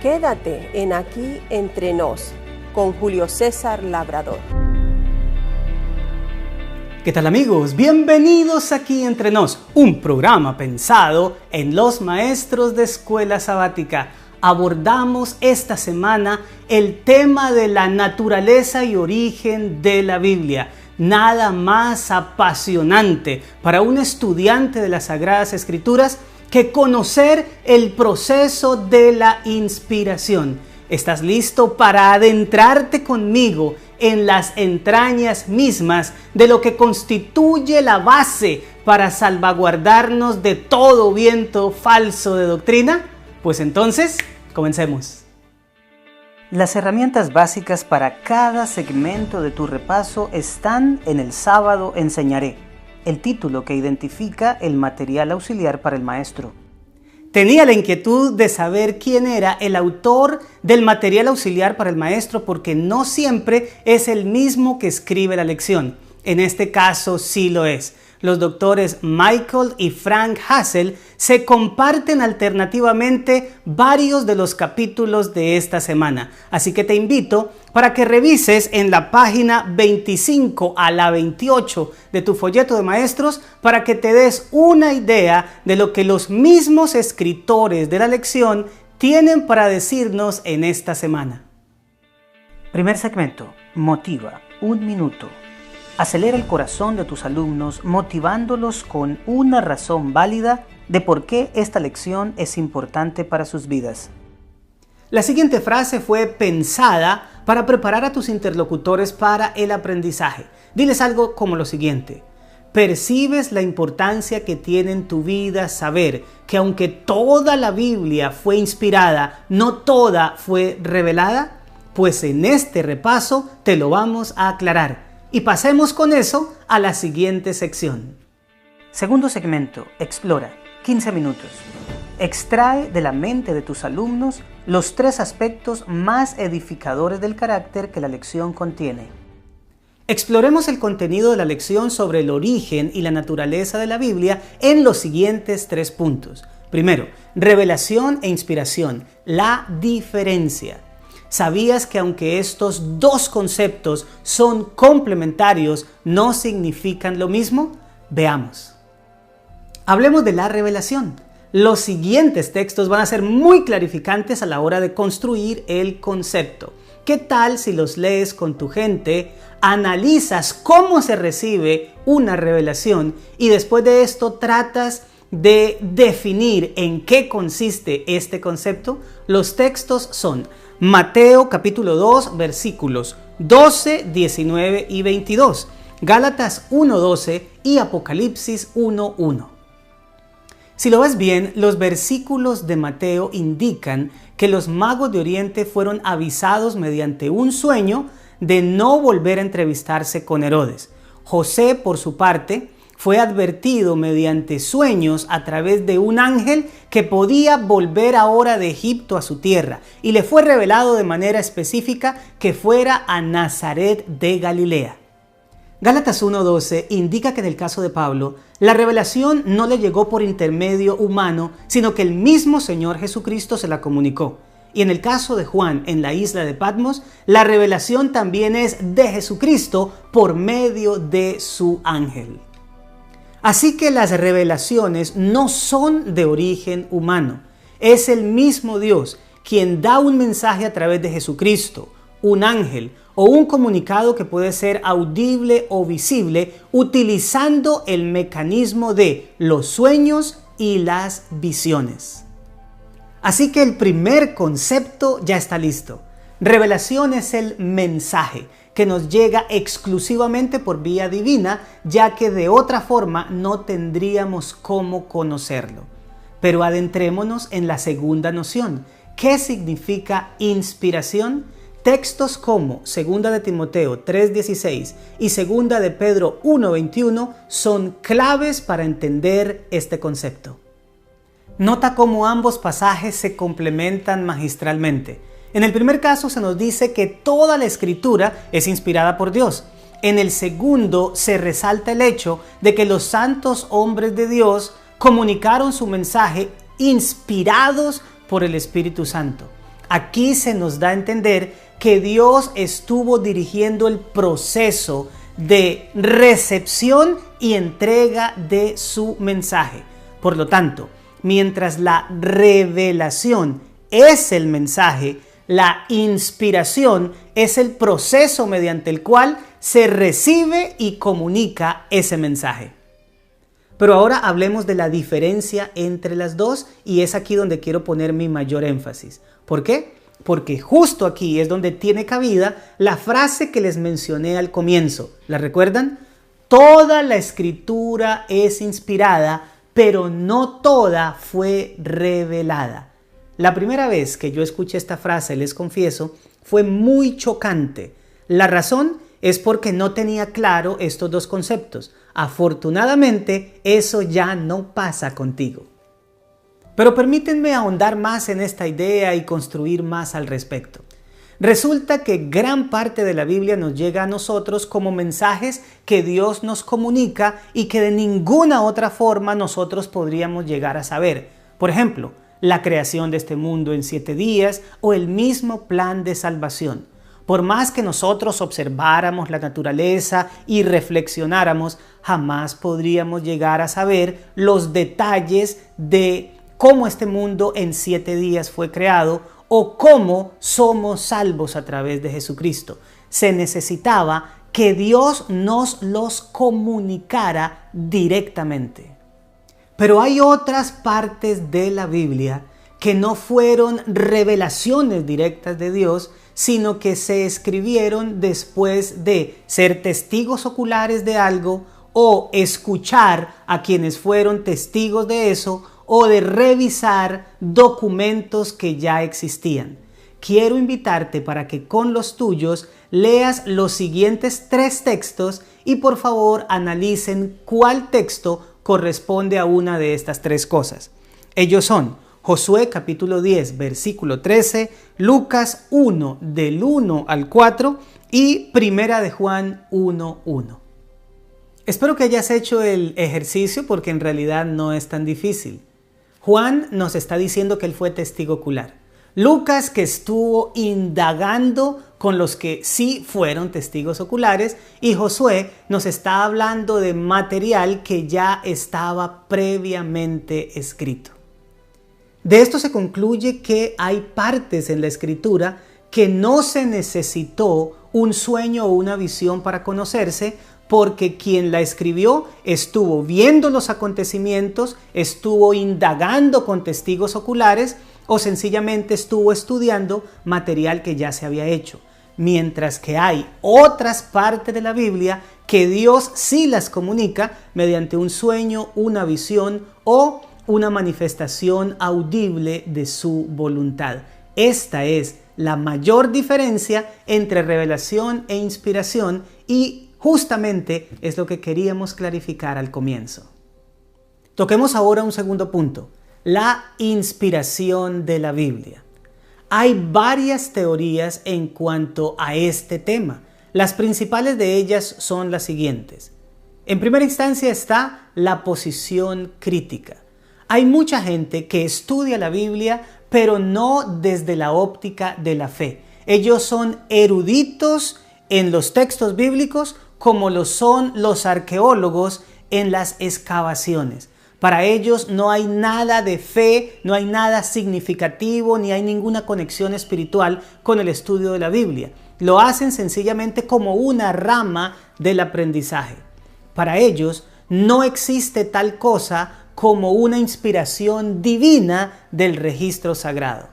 Quédate en Aquí Entre Nos con Julio César Labrador. ¿Qué tal, amigos? Bienvenidos Aquí Entre Nos, un programa pensado en los maestros de escuela sabática. Abordamos esta semana el tema de la naturaleza y origen de la Biblia. Nada más apasionante para un estudiante de las Sagradas Escrituras que conocer el proceso de la inspiración. ¿Estás listo para adentrarte conmigo en las entrañas mismas de lo que constituye la base para salvaguardarnos de todo viento falso de doctrina? Pues entonces, comencemos. Las herramientas básicas para cada segmento de tu repaso están en El Sábado Enseñaré, el título que identifica el material auxiliar para el maestro. Tenía la inquietud de saber quién era el autor del material auxiliar para el maestro porque no siempre es el mismo que escribe la lección. En este caso sí lo es. Los doctores Michael y Frank Hassel se comparten alternativamente varios de los capítulos de esta semana. Así que te invito para que revises en la página 25 a la 28 de tu folleto de maestros para que te des una idea de lo que los mismos escritores de la lección tienen para decirnos en esta semana. Primer segmento. Motiva. 1 minuto. Acelera el corazón de tus alumnos motivándolos con una razón válida de por qué esta lección es importante para sus vidas. La siguiente frase fue pensada para preparar a tus interlocutores para el aprendizaje. Diles algo como lo siguiente: ¿percibes la importancia que tiene en tu vida saber que aunque toda la Biblia fue inspirada, no toda fue revelada? Pues en este repaso te lo vamos a aclarar. Y pasemos con eso a la siguiente sección. Segundo segmento, explora, 15 minutos. Extrae de la mente de tus alumnos los 3 aspectos más edificadores del carácter que la lección contiene. Exploremos el contenido de la lección sobre el origen y la naturaleza de la Biblia en los siguientes 3 puntos. Primero, revelación e inspiración, la diferencia. ¿Sabías que aunque estos 2 conceptos son complementarios, no significan lo mismo? Veamos. Hablemos de la revelación. Los siguientes textos van a ser muy clarificantes a la hora de construir el concepto. ¿Qué tal si los lees con tu gente, analizas cómo se recibe una revelación y después de esto tratas de definir en qué consiste este concepto? Los textos son Mateo capítulo 2 versículos 12, 19 y 22, Gálatas 1:12 y Apocalipsis 1:1. Si lo ves bien, los versículos de Mateo indican que los magos de Oriente fueron avisados mediante un sueño de no volver a entrevistarse con Herodes. José, por su parte, fue advertido mediante sueños a través de un ángel que podía volver ahora de Egipto a su tierra y le fue revelado de manera específica que fuera a Nazaret de Galilea. Gálatas 1:12 indica que en el caso de Pablo, la revelación no le llegó por intermedio humano, sino que el mismo Señor Jesucristo se la comunicó. Y en el caso de Juan en la isla de Patmos, la revelación también es de Jesucristo por medio de su ángel. Así que las revelaciones no son de origen humano. Es el mismo Dios quien da un mensaje a través de Jesucristo, un ángel o un comunicado que puede ser audible o visible utilizando el mecanismo de los sueños y las visiones. Así que el primer concepto ya está listo. Revelación es el mensaje que nos llega exclusivamente por vía divina, ya que de otra forma no tendríamos cómo conocerlo. Pero adentrémonos en la segunda noción. ¿Qué significa inspiración? Textos como 2 de Timoteo 3:16 y 2 de Pedro 1:21 son claves para entender este concepto. Nota cómo ambos pasajes se complementan magistralmente. En el primer caso se nos dice que toda la escritura es inspirada por Dios. En el segundo se resalta el hecho de que los santos hombres de Dios comunicaron su mensaje inspirados por el Espíritu Santo. Aquí se nos da a entender que Dios estuvo dirigiendo el proceso de recepción y entrega de su mensaje. Por lo tanto, mientras la revelación es el mensaje, la inspiración es el proceso mediante el cual se recibe y comunica ese mensaje. Pero ahora hablemos de la diferencia entre las dos, y es aquí donde quiero poner mi mayor énfasis. ¿Por qué? Porque justo aquí es donde tiene cabida la frase que les mencioné al comienzo. ¿La recuerdan? Toda la escritura es inspirada, pero no toda fue revelada. La primera vez que yo escuché esta frase, les confieso, fue muy chocante. La razón es porque no tenía claro estos dos conceptos. Afortunadamente, eso ya no pasa contigo. Pero permítanme ahondar más en esta idea y construir más al respecto. Resulta que gran parte de la Biblia nos llega a nosotros como mensajes que Dios nos comunica y que de ninguna otra forma nosotros podríamos llegar a saber. Por ejemplo, la creación de este mundo en 7 días o el mismo plan de salvación. Por más que nosotros observáramos la naturaleza y reflexionáramos, jamás podríamos llegar a saber los detalles de cómo este mundo en 7 días fue creado o cómo somos salvos a través de Jesucristo. Se necesitaba que Dios nos los comunicara directamente. Pero hay otras partes de la Biblia que no fueron revelaciones directas de Dios, sino que se escribieron después de ser testigos oculares de algo o escuchar a quienes fueron testigos de eso o de revisar documentos que ya existían. Quiero invitarte para que con los tuyos leas los siguientes 3 textos y por favor analicen cuál texto corresponde a una de estas 3 cosas. Ellos son Josué capítulo 10 versículo 13, Lucas 1 del 1 al 4 y Primera de Juan 1:1. Espero que hayas hecho el ejercicio porque en realidad no es tan difícil. Juan nos está diciendo que él fue testigo ocular. Lucas que estuvo indagando con los que sí fueron testigos oculares y Josué nos está hablando de material que ya estaba previamente escrito. De esto se concluye que hay partes en la escritura que no se necesitó un sueño o una visión para conocerse, porque quien la escribió estuvo viendo los acontecimientos, estuvo indagando con testigos oculares o sencillamente estuvo estudiando material que ya se había hecho. Mientras que hay otras partes de la Biblia que Dios sí las comunica mediante un sueño, una visión o una manifestación audible de su voluntad. Esta es la mayor diferencia entre revelación e inspiración y justamente es lo que queríamos clarificar al comienzo. Toquemos ahora un segundo punto, la inspiración de la Biblia. Hay varias teorías en cuanto a este tema. Las principales de ellas son las siguientes. En primera instancia está la posición crítica. Hay mucha gente que estudia la Biblia, pero no desde la óptica de la fe. Ellos son eruditos en los textos bíblicos como lo son los arqueólogos en las excavaciones. Para ellos no hay nada de fe, no hay nada significativo, ni hay ninguna conexión espiritual con el estudio de la Biblia. Lo hacen sencillamente como una rama del aprendizaje. Para ellos no existe tal cosa como una inspiración divina del registro sagrado.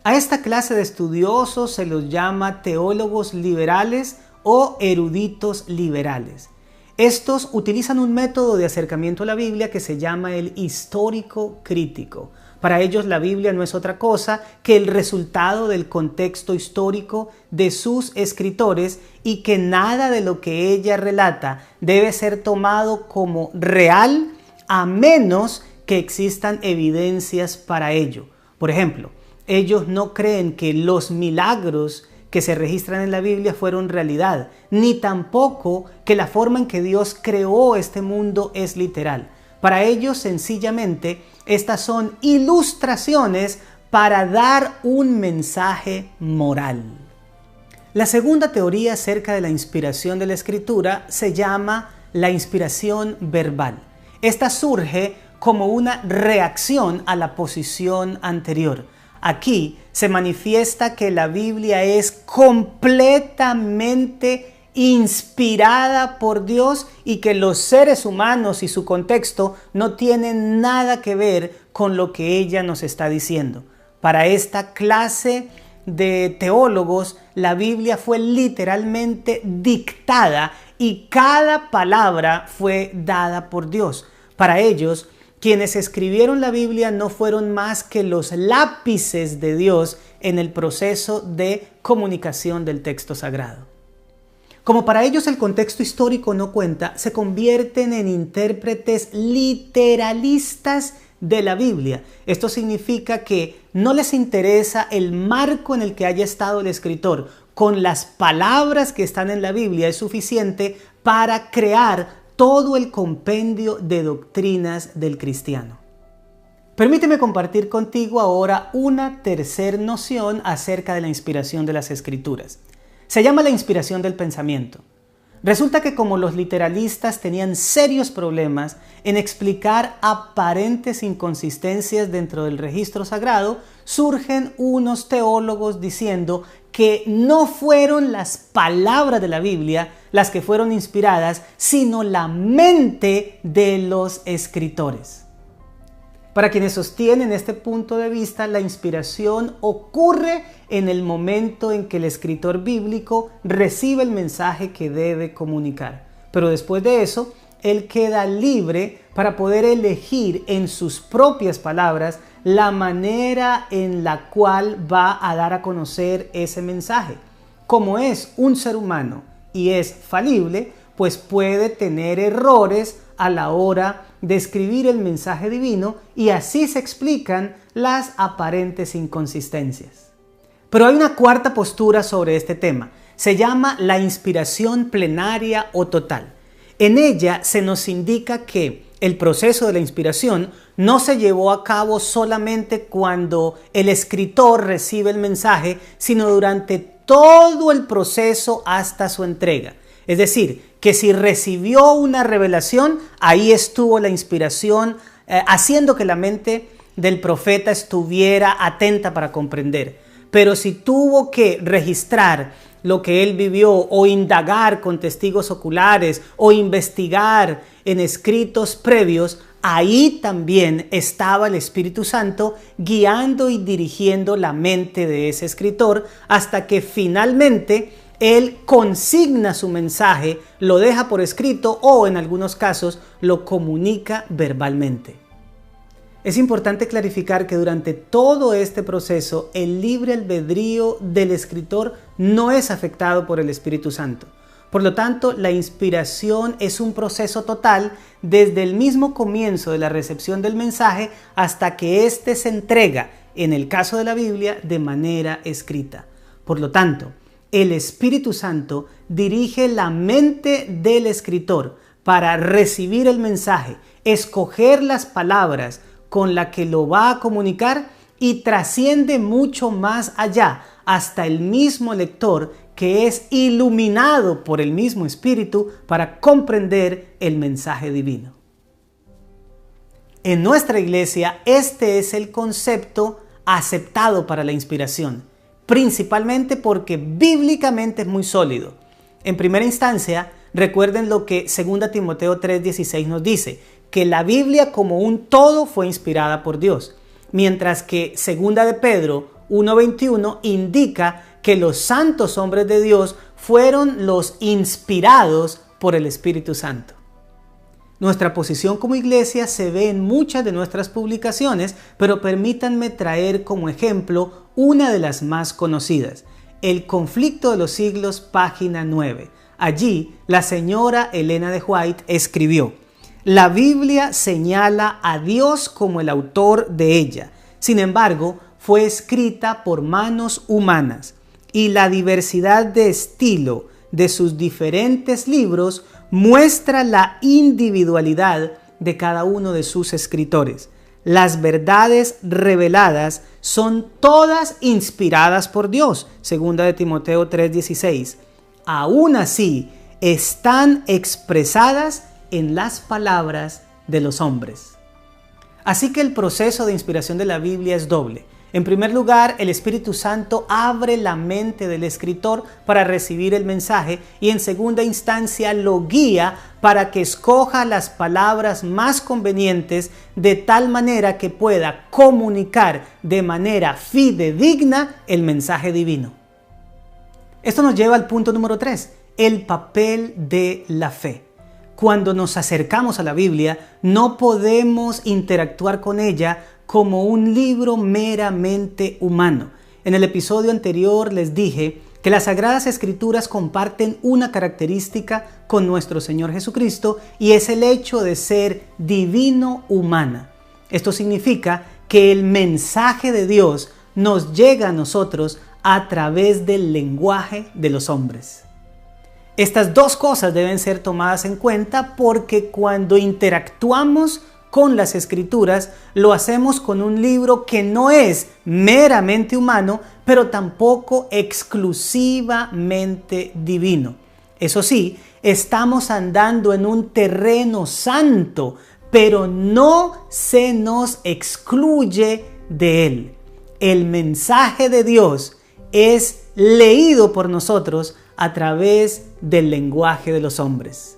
A esta clase de estudiosos se los llama teólogos liberales o eruditos liberales. Estos utilizan un método de acercamiento a la Biblia que se llama el histórico crítico. Para ellos la Biblia no es otra cosa que el resultado del contexto histórico de sus escritores y que nada de lo que ella relata debe ser tomado como real a menos que existan evidencias para ello. Por ejemplo, ellos no creen que los milagros que se registran en la Biblia fueron realidad, ni tampoco que la forma en que Dios creó este mundo es literal. Para ellos, sencillamente, estas son ilustraciones para dar un mensaje moral. La segunda teoría acerca de la inspiración de la Escritura se llama la inspiración verbal. Esta surge como una reacción a la posición anterior. Aquí se manifiesta que la Biblia es completamente inspirada por Dios y que los seres humanos y su contexto no tienen nada que ver con lo que ella nos está diciendo. Para esta clase de teólogos, la Biblia fue literalmente dictada y cada palabra fue dada por Dios. Para ellos, quienes escribieron la Biblia no fueron más que los lápices de Dios en el proceso de comunicación del texto sagrado. Como para ellos el contexto histórico no cuenta, se convierten en intérpretes literalistas de la Biblia. Esto significa que no les interesa el marco en el que haya estado el escritor. Con las palabras que están en la Biblia es suficiente para crear todo el compendio de doctrinas del cristiano. Permíteme compartir contigo ahora una tercera noción acerca de la inspiración de las Escrituras. Se llama la inspiración del pensamiento. Resulta que como los literalistas tenían serios problemas en explicar aparentes inconsistencias dentro del registro sagrado, surgen unos teólogos diciendo que no fueron las palabras de la Biblia las que fueron inspiradas, sino la mente de los escritores. Para quienes sostienen este punto de vista, la inspiración ocurre en el momento en que el escritor bíblico recibe el mensaje que debe comunicar. Pero después de eso, él queda libre para poder elegir en sus propias palabras la manera en la cual va a dar a conocer ese mensaje. Como es un ser humano y es falible, pues puede tener errores a la hora de escribir el mensaje divino y así se explican las aparentes inconsistencias. Pero hay una cuarta postura sobre este tema. Se llama la inspiración plenaria o total. En ella se nos indica que el proceso de la inspiración no se llevó a cabo solamente cuando el escritor recibe el mensaje, sino durante todo el proceso hasta su entrega. Es decir, que si recibió una revelación, ahí estuvo la inspiración, haciendo que la mente del profeta estuviera atenta para comprender. Pero si tuvo que registrar lo que él vivió o indagar con testigos oculares o investigar en escritos previos, ahí también estaba el Espíritu Santo guiando y dirigiendo la mente de ese escritor hasta que finalmente él consigna su mensaje, lo deja por escrito o en algunos casos lo comunica verbalmente. Es importante clarificar que durante todo este proceso el libre albedrío del escritor no es afectado por el Espíritu Santo. Por lo tanto, la inspiración es un proceso total desde el mismo comienzo de la recepción del mensaje hasta que éste se entrega, en el caso de la Biblia, de manera escrita. Por lo tanto, el Espíritu Santo dirige la mente del escritor para recibir el mensaje, escoger las palabras con las que lo va a comunicar y trasciende mucho más allá hasta el mismo lector que es iluminado por el mismo Espíritu para comprender el mensaje divino. En nuestra iglesia, este es el concepto aceptado para la inspiración, principalmente porque bíblicamente es muy sólido. En primera instancia, recuerden lo que 2 Timoteo 3:16 nos dice, que la Biblia como un todo fue inspirada por Dios, mientras que 2 de Pedro 1:21 indica que los santos hombres de Dios fueron los inspirados por el Espíritu Santo. Nuestra posición como iglesia se ve en muchas de nuestras publicaciones, pero permítanme traer como ejemplo una de las más conocidas, El conflicto de los siglos, página 9. Allí, la señora Elena de White escribió: la Biblia señala a Dios como el autor de ella. Sin embargo, fue escrita por manos humanas y la diversidad de estilo de sus diferentes libros muestra la individualidad de cada uno de sus escritores. las verdades reveladas son todas inspiradas por Dios. 2 de Timoteo 3:16. Aún así, están expresadas en las palabras de los hombres. Así que el proceso de inspiración de la Biblia es doble. En primer lugar, el Espíritu Santo abre la mente del escritor para recibir el mensaje y en segunda instancia lo guía para que escoja las palabras más convenientes de tal manera que pueda comunicar de manera fidedigna el mensaje divino. Esto nos lleva al punto número 3, el papel de la fe. Cuando nos acercamos a la Biblia, no podemos interactuar con ella como un libro meramente humano. En el episodio anterior les dije que las Sagradas Escrituras comparten una característica con nuestro Señor Jesucristo y es el hecho de ser divino-humana. Esto significa que el mensaje de Dios nos llega a nosotros a través del lenguaje de los hombres. Estas dos cosas deben ser tomadas en cuenta porque cuando interactuamos con las Escrituras, lo hacemos con un libro que no es meramente humano, pero tampoco exclusivamente divino. Eso sí, estamos andando en un terreno santo, pero no se nos excluye de él. El mensaje de Dios es leído por nosotros a través del lenguaje de los hombres.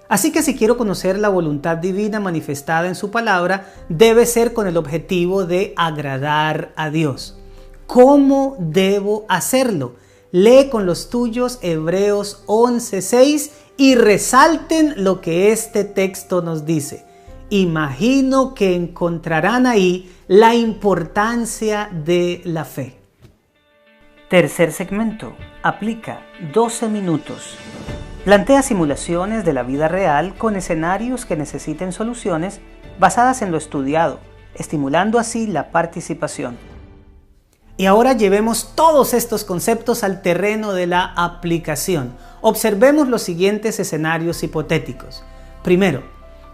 Así que si quiero conocer la voluntad divina manifestada en su palabra, debe ser con el objetivo de agradar a Dios. ¿Cómo debo hacerlo? Lee con los tuyos Hebreos 11:6 y resalten lo que este texto nos dice. Imagino que encontrarán ahí la importancia de la fe. Tercer segmento. Aplica 12 minutos. Plantea simulaciones de la vida real con escenarios que necesiten soluciones basadas en lo estudiado, estimulando así la participación. Y ahora llevemos todos estos conceptos al terreno de la aplicación. Observemos los siguientes escenarios hipotéticos. Primero,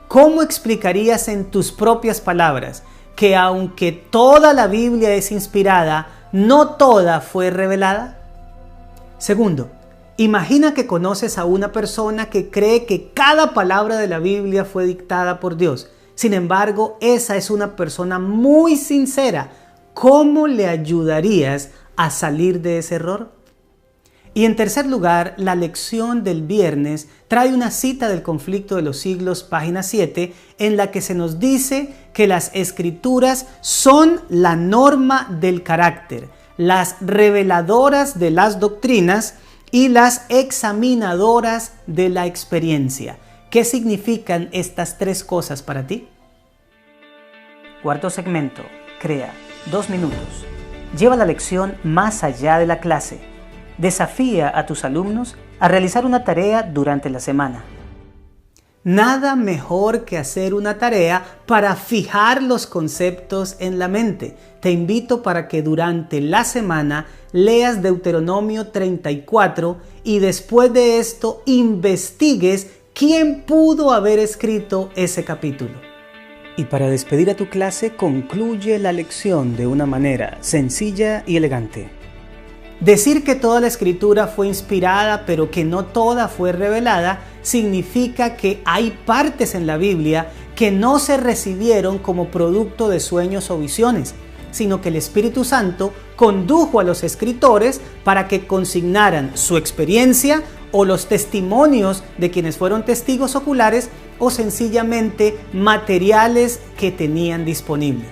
¿cómo explicarías en tus propias palabras que aunque toda la Biblia es inspirada, no toda fue revelada? Segundo, imagina que conoces a una persona que cree que cada palabra de la Biblia fue dictada por Dios. Sin embargo, esa es una persona muy sincera. ¿Cómo le ayudarías a salir de ese error? Y en tercer lugar, la lección del viernes trae una cita del Conflicto de los Siglos, página 7, en la que se nos dice que las Escrituras son la norma del carácter, las reveladoras de las doctrinas y las examinadoras de la experiencia. ¿Qué significan estas tres cosas para ti? Cuarto segmento. Crea 2 minutos. Lleva la lección más allá de la clase. Desafía a tus alumnos a realizar una tarea durante la semana. Nada mejor que hacer una tarea para fijar los conceptos en la mente. Te invito para que durante la semana leas Deuteronomio 34 y después de esto investigues quién pudo haber escrito ese capítulo. Y para despedir a tu clase, concluye la lección de una manera sencilla y elegante. Decir que toda la Escritura fue inspirada, pero que no toda fue revelada, significa que hay partes en la Biblia que no se recibieron como producto de sueños o visiones, sino que el Espíritu Santo condujo a los escritores para que consignaran su experiencia o los testimonios de quienes fueron testigos oculares o sencillamente materiales que tenían disponible.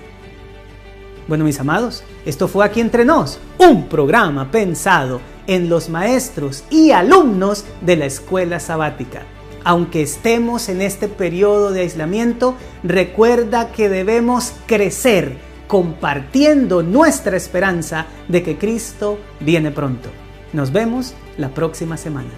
Bueno, mis amados, esto fue Aquí Entre Nos, un programa pensado en los maestros y alumnos de la escuela sabática. Aunque estemos en este periodo de aislamiento, recuerda que debemos crecer compartiendo nuestra esperanza de que Cristo viene pronto. Nos vemos la próxima semana.